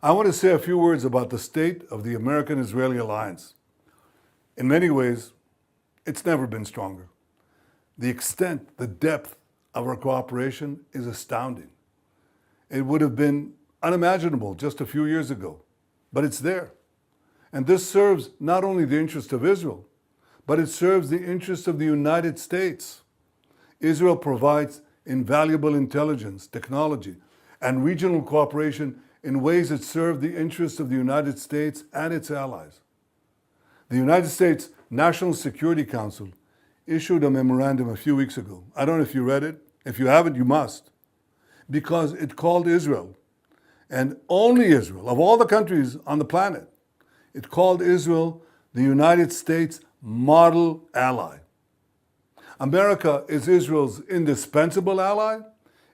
I want to say a few words about the state of the American-Israeli alliance. In many ways, it's never been stronger. The extent, the depth of our cooperation is astounding. It would have been unimaginable just a few years ago, but it's there. And this serves not only the interest of Israel, but it serves the interest of the United States. Israel provides invaluable intelligence, technology, and regional cooperation in ways that serve the interests of the United States and its allies. The United States National Security Council issued a memorandum a few weeks ago. I don't know if you read it. If you haven't, you must. Because it called Israel, and only Israel, of all the countries on the planet, it called Israel the United States model ally. America is Israel's indispensable ally,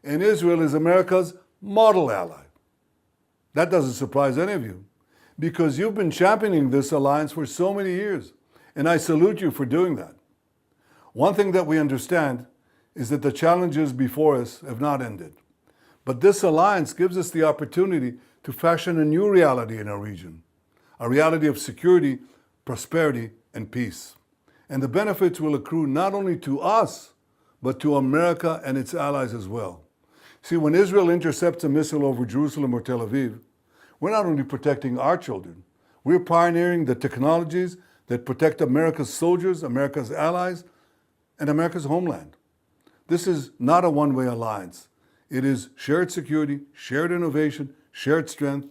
and Israel is America's model ally. That doesn't surprise any of you, because you've been championing this alliance for so many years, and I salute you for doing that. One thing that we understand is that the challenges before us have not ended. But this alliance gives us the opportunity to fashion a new reality in our region, a reality of security, prosperity, and peace. And the benefits will accrue not only to us, but to America and its allies as well. See, when Israel intercepts a missile over Jerusalem or Tel Aviv, we're not only protecting our children, we're pioneering the technologies that protect America's soldiers, America's allies, and America's homeland. This is not a one-way alliance. It is shared security, shared innovation, shared strength.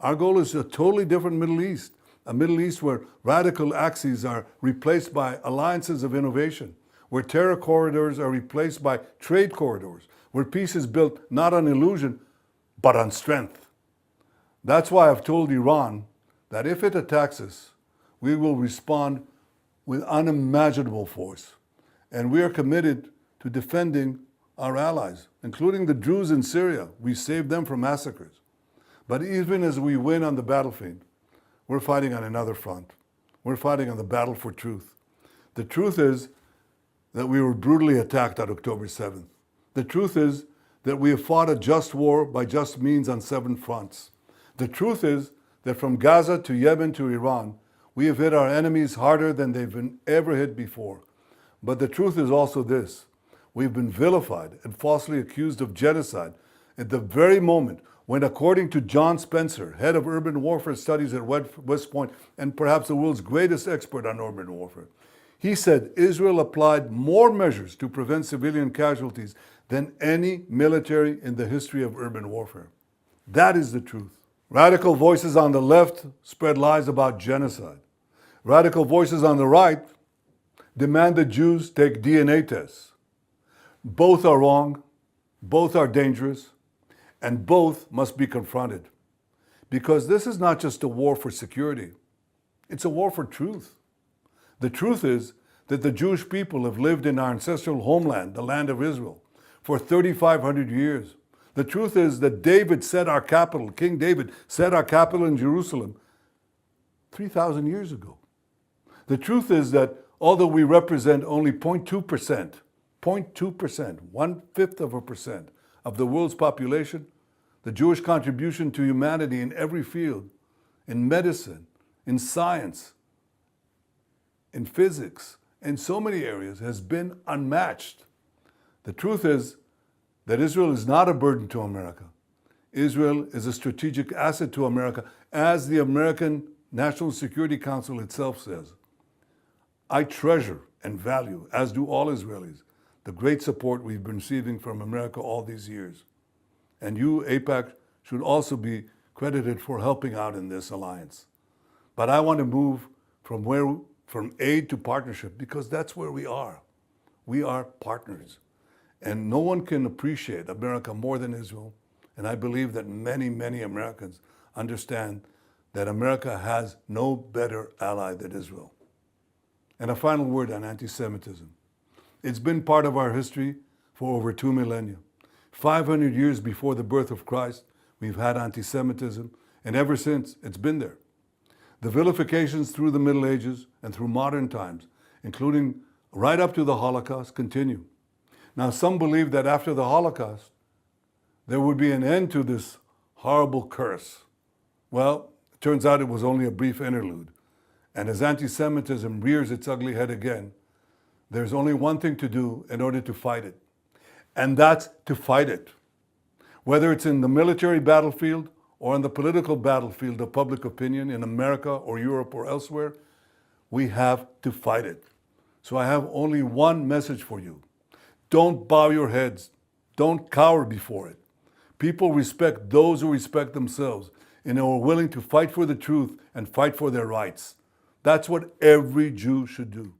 Our goal is a totally different Middle East, a Middle East where radical axes are replaced by alliances of innovation, where terror corridors are replaced by trade corridors, where peace is built not on illusion, but on strength. That's why I've told Iran that if it attacks us, we will respond with unimaginable force. And we are committed to defending our allies, including the Druze in Syria. We saved them from massacres. But even as we win on the battlefield, we're fighting on another front. We're fighting on the battle for truth. The truth is that we were brutally attacked on October 7th. The truth is that we have fought a just war by just means on 7 fronts. The truth is that from Gaza to Yemen to Iran, we have hit our enemies harder than they've been ever hit before. But the truth is also this: we've been vilified and falsely accused of genocide at the very moment when, according to John Spencer, head of urban warfare studies at West Point and perhaps the world's greatest expert on urban warfare, he said Israel applied more measures to prevent civilian casualties than any military in the history of urban warfare. That is the truth. Radical voices on the left spread lies about genocide. Radical voices on the right demand that Jews take DNA tests. Both are wrong, both are dangerous, and both must be confronted. Because this is not just a war for security, it's a war for truth. The truth is that the Jewish people have lived in our ancestral homeland, the land of Israel, for 3,500 years. The truth is that David set our capital, King David set our capital in Jerusalem 3,000 years ago. The truth is that although we represent only 0.2%, 0.5% of the world's population, the Jewish contribution to humanity in every field, in medicine, in science, in physics, in so many areas, has been unmatched. The truth is that Israel is not a burden to America. Israel is a strategic asset to America, as the American National Security Council itself says. I treasure and value, as do all Israelis, the great support we've been receiving from America all these years. And you, AIPAC, should also be credited for helping out in this alliance. But I want to move from aid to partnership, because that's where we are. We are partners. And no one can appreciate America more than Israel. And I believe that many, many Americans understand that America has no better ally than Israel. And a final word on anti-Semitism. It's been part of our history for over 2 millennia. 500 years before the birth of Christ, we've had anti-Semitism, and ever since, it's been there. The vilifications through the Middle Ages and through modern times, including right up to the Holocaust, continue. Now, some believe that after the Holocaust, there would be an end to this horrible curse. Well, it turns out it was only a brief interlude. And as anti-Semitism rears its ugly head again, there's only one thing to do in order to fight it. And that's to fight it. Whether it's in the military battlefield or on the political battlefield of public opinion in America or Europe or elsewhere, we have to fight it. So I have only one message for you. Don't bow your heads. Don't cower before it. People respect those who respect themselves and who are willing to fight for the truth and fight for their rights. That's what every Jew should do.